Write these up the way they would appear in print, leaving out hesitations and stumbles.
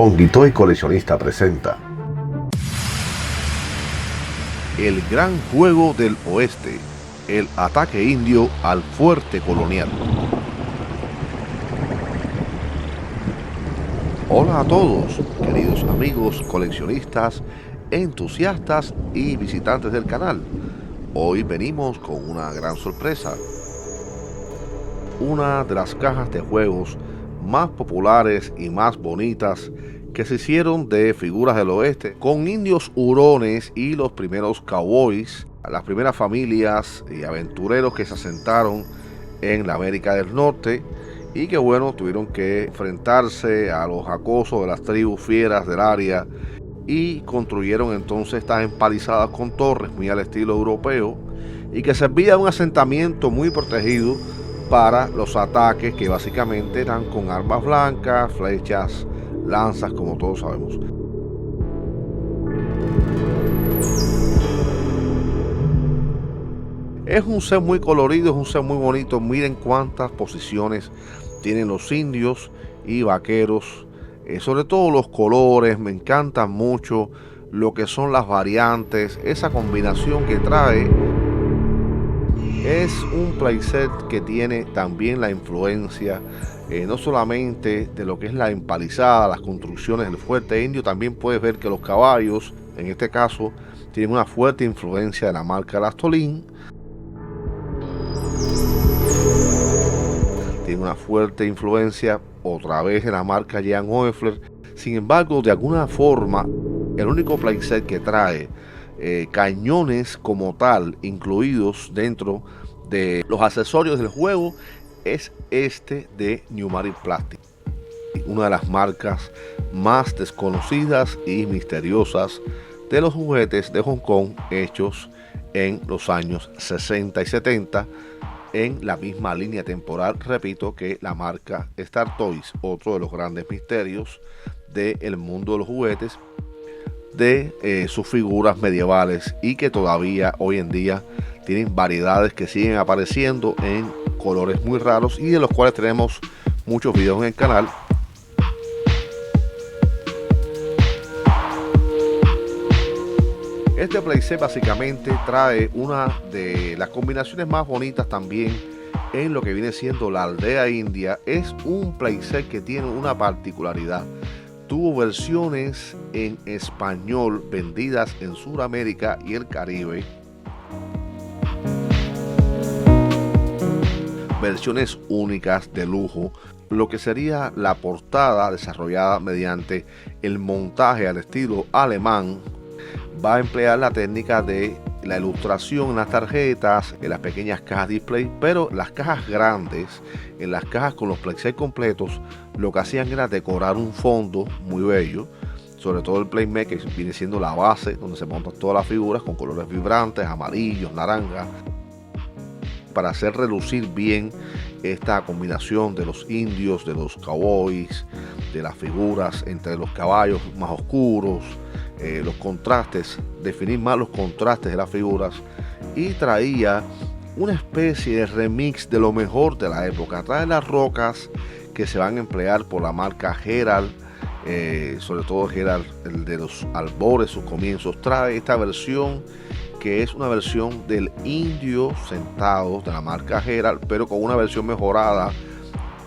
Honky Toy Coleccionista presenta el gran juego del oeste, el ataque indio al fuerte colonial. Hola a todos, queridos amigos coleccionistas, entusiastas y visitantes del canal. Hoy venimos con una gran sorpresa. Una de las cajas de juegos más populares y más bonitas que se hicieron de figuras del oeste, con indios hurones y los primeros cowboys, las primeras familias y aventureros que se asentaron en la América del Norte y que bueno, tuvieron que enfrentarse a los acosos de las tribus fieras del área y construyeron entonces estas empalizadas con torres muy al estilo europeo y que servía de un asentamiento muy protegido para los ataques, que básicamente eran con armas blancas, flechas, lanzas, como todos sabemos. Es un set muy colorido, es un set muy bonito. Miren cuántas posiciones tienen los indios y vaqueros, sobre todo los colores. Me encantan mucho lo que son las variantes, esa combinación que trae. Es un playset que tiene también la influencia no solamente de lo que es la empalizada, las construcciones del fuerte indio. También puedes ver que los caballos, en este caso, tienen una fuerte influencia de la marca Lastolin. Tiene una fuerte influencia otra vez de la marca Jan Hoefler. Sin embargo, de alguna forma, el único playset que trae cañones como tal incluidos dentro de los accesorios del juego es este de Numark Plastic, una de las marcas más desconocidas y misteriosas de los juguetes de Hong Kong, hechos en los años 60 y 70 en la misma línea temporal, repito, que la marca Star Toys, otro de los grandes misterios del mundo de los juguetes, de sus figuras medievales, y que todavía hoy en día tienen variedades que siguen apareciendo en colores muy raros y de los cuales tenemos muchos videos en el canal. Este playset básicamente trae una de las combinaciones más bonitas también en lo que viene siendo la aldea india. Es un playset que tiene una particularidad. Tuvo versiones en español vendidas en Sudamérica y el Caribe. Versiones únicas de lujo. Lo que sería la portada desarrollada mediante el montaje al estilo alemán va a emplear la técnica de la ilustración en las tarjetas, en las pequeñas cajas display, pero las cajas grandes, en las cajas con los playset completos, lo que hacían era decorar un fondo muy bello, sobre todo el playmat, que viene siendo la base donde se montan todas las figuras, con colores vibrantes, amarillos, naranjas, para hacer relucir bien esta combinación de los indios, de los cowboys, de las figuras entre los caballos más oscuros, los contrastes, definir más los contrastes de las figuras, y traía una especie de remix de lo mejor de la época. Trae las rocas que se van a emplear por la marca Herald, sobre todo Herald, el de los albores, sus comienzos. Trae esta versión que es una versión del indio sentado de la marca Herald, pero con una versión mejorada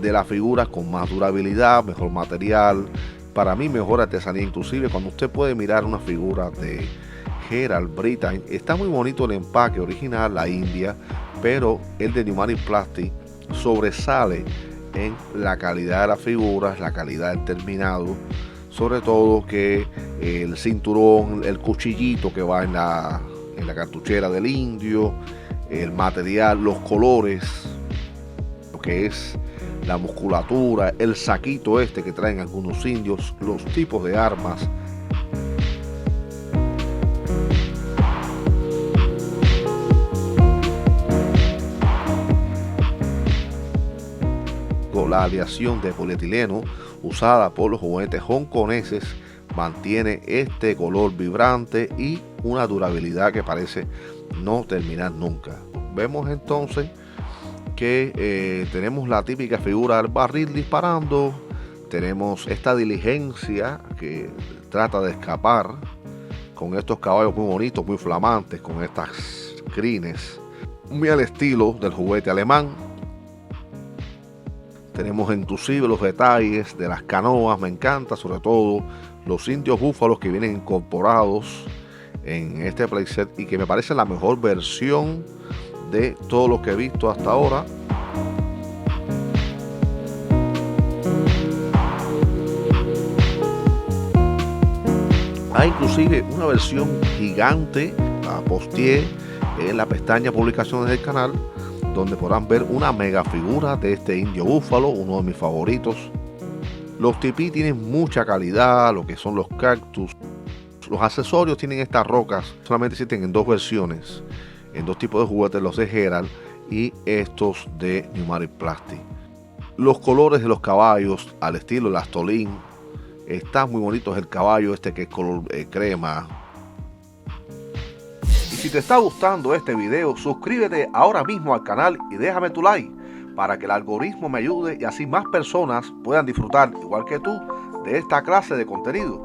de la figura, con más durabilidad, mejor material, para mí mejor artesanía. Inclusive cuando usted puede mirar una figura de Herald Britain, está muy bonito el empaque original, la india, pero el de Numark Plastic sobresale en la calidad de las figuras, la calidad del terminado, sobre todo que el cinturón, el cuchillito que va en la cartuchera del indio, el material, los colores, lo que es la musculatura, el saquito este que traen algunos indios, los tipos de armas. La aleación de polietileno usada por los juguetes hongkoneses mantiene este color vibrante y una durabilidad que parece no terminar nunca. Vemos entonces que tenemos la típica figura del barril disparando, Tenemos esta diligencia que trata de escapar con estos caballos muy bonitos, muy flamantes, con estas crines, muy al estilo del juguete alemán. Tenemos inclusive los detalles de las canoas, me encanta, sobre todo los indios búfalos que vienen incorporados en este playset y que me parece la mejor versión de todo lo que he visto hasta ahora. Hay inclusive una versión gigante, la posteé en la pestaña publicaciones del canal, donde podrán ver una mega figura de este indio búfalo, uno de mis favoritos. Los tipí tienen mucha calidad, lo que son los cactus. Los accesorios tienen estas rocas, solamente existen en dos versiones, en dos tipos de juguetes, los de Gerald y estos de Numatic Plastic. Los colores de los caballos al estilo Lastolin, está muy bonito el caballo este que es color crema. Y si te está gustando este video, suscríbete ahora mismo al canal y déjame tu like para que el algoritmo me ayude y así más personas puedan disfrutar, igual que tú, de esta clase de contenido.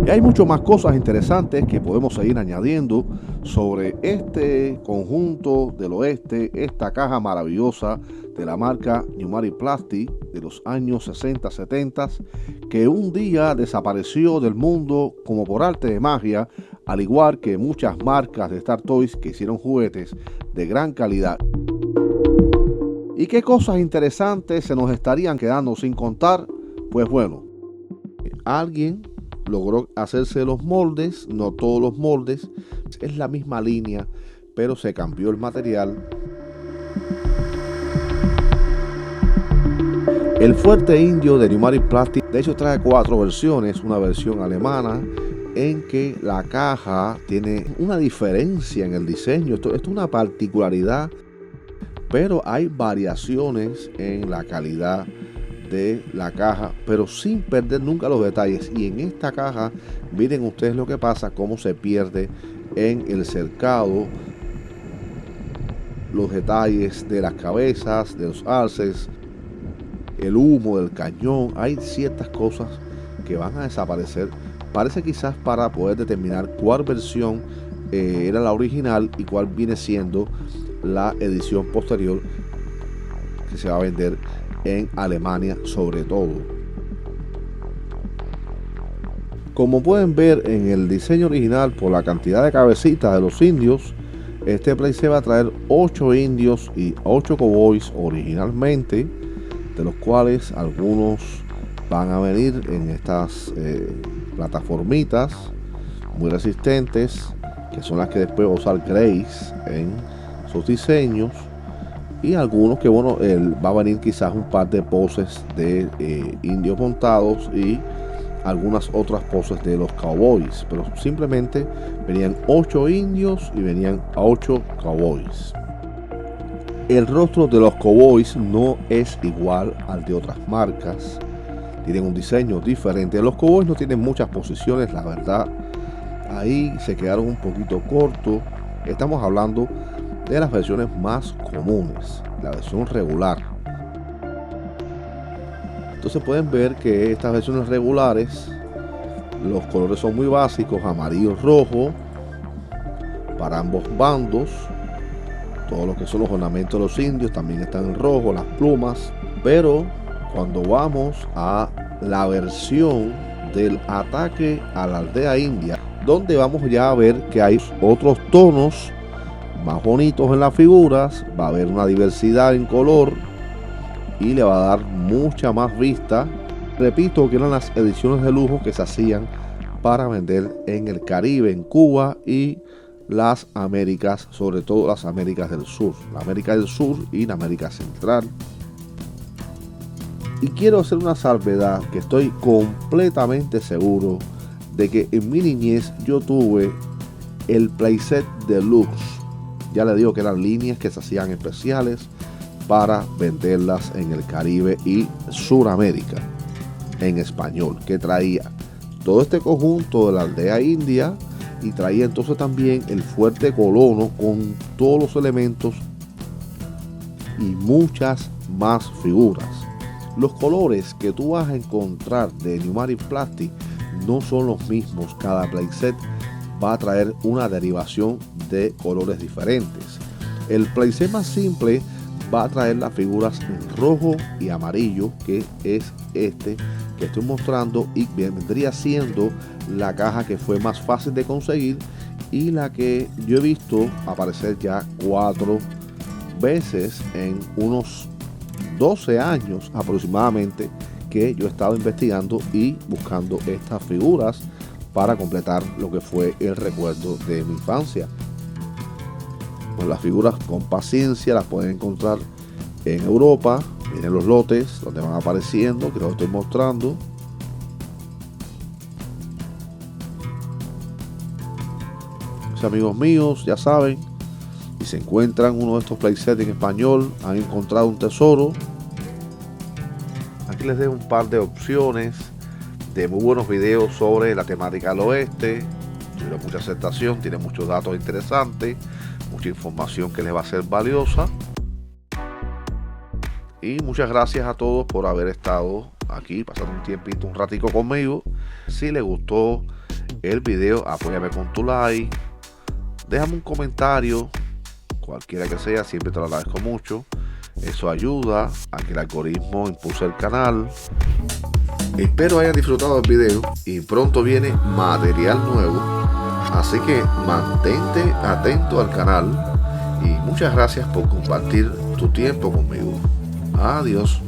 Y hay mucho más cosas interesantes que podemos seguir añadiendo sobre este conjunto del oeste, esta caja maravillosa de la marca Numatic Plastic de los años 60-70, que un día desapareció del mundo como por arte de magia, al igual que muchas marcas de Star Toys que hicieron juguetes de gran calidad. ¿Y qué cosas interesantes se nos estarían quedando sin contar? Pues bueno, alguien logró hacerse los moldes, no todos los moldes, es la misma línea, pero se cambió el material. El fuerte indio de Numatic Plastic, de hecho trae 4 versiones, una versión alemana, en que la caja tiene una diferencia en el diseño, esto es una particularidad, pero hay variaciones en la calidad de la caja, pero sin perder nunca los detalles. Y en esta caja miren ustedes lo que pasa, cómo se pierde en el cercado los detalles de las cabezas, de los alces, el humo del cañón. Hay ciertas cosas que van a desaparecer, parece quizás para poder determinar cuál versión era la original y cuál viene siendo la edición posterior que se va a vender en Alemania sobre todo. Como pueden ver en el diseño original, por la cantidad de cabecitas de los indios, este playset va a traer 8 indios y 8 cowboys originalmente, de los cuales algunos van a venir en estas plataformitas muy resistentes, que son las que después va a usar Grace en sus diseños. Y algunos que bueno, va a venir quizás un par de poses de indios montados y algunas otras poses de los cowboys, pero simplemente venían 8 indios y venían 8 cowboys. El rostro de los cowboys no es igual al de otras marcas, tienen un diseño diferente. Los cowboys no tienen muchas posiciones, la verdad, ahí se quedaron un poquito cortos. Estamos hablando de las versiones más comunes, la versión regular. Entonces pueden ver que estas versiones regulares, los colores son muy básicos, amarillo, rojo, para ambos bandos. Todo lo que son los ornamentos de los indios también están en rojo, las plumas. Pero cuando vamos a la versión del ataque a la aldea india, donde vamos ya a ver que hay otros tonos más bonitos en las figuras, va a haber una diversidad en color y le va a dar mucha más vista. Repito que eran las ediciones de lujo que se hacían para vender en el Caribe, en Cuba y las Américas, sobre todo las Américas del Sur, la América del Sur y la América Central. Y quiero hacer una salvedad, que estoy completamente seguro de que en mi niñez yo tuve el playset deluxe. Ya le digo que eran líneas que se hacían especiales para venderlas en el Caribe y Suramérica en español, que traía todo este conjunto de la aldea india y traía entonces también el fuerte colono con todos los elementos y muchas más figuras. Los colores que tú vas a encontrar de Numatic Plastic no son los mismos. Cada playset va a traer una derivación de colores diferentes. El playset más simple va a traer las figuras en rojo y amarillo, que es este que estoy mostrando, y vendría siendo la caja que fue más fácil de conseguir y la que yo he visto aparecer ya 4 veces en unos 12 años aproximadamente que yo he estado investigando y buscando estas figuras para completar lo que fue el recuerdo de mi infancia. Pues las figuras con paciencia las pueden encontrar en Europa. Miren los lotes donde van apareciendo, que los estoy mostrando. Pues, amigos míos, ya saben, si se encuentran uno de estos playsets en español, han encontrado un tesoro. Aquí les dejo un par de opciones de muy buenos videos sobre la temática del oeste. Tiene mucha aceptación, tiene muchos datos interesantes, mucha información que les va a ser valiosa. Y muchas gracias a todos por haber estado aquí, pasando un tiempito, un ratico conmigo. Si les gustó el video, apóyame con tu like, déjame un comentario, cualquiera que sea, siempre te lo agradezco mucho. Eso ayuda a que el algoritmo impulse el canal. Espero hayan disfrutado del video y pronto viene material nuevo, así que mantente atento al canal y muchas gracias por compartir tu tiempo conmigo. Adiós.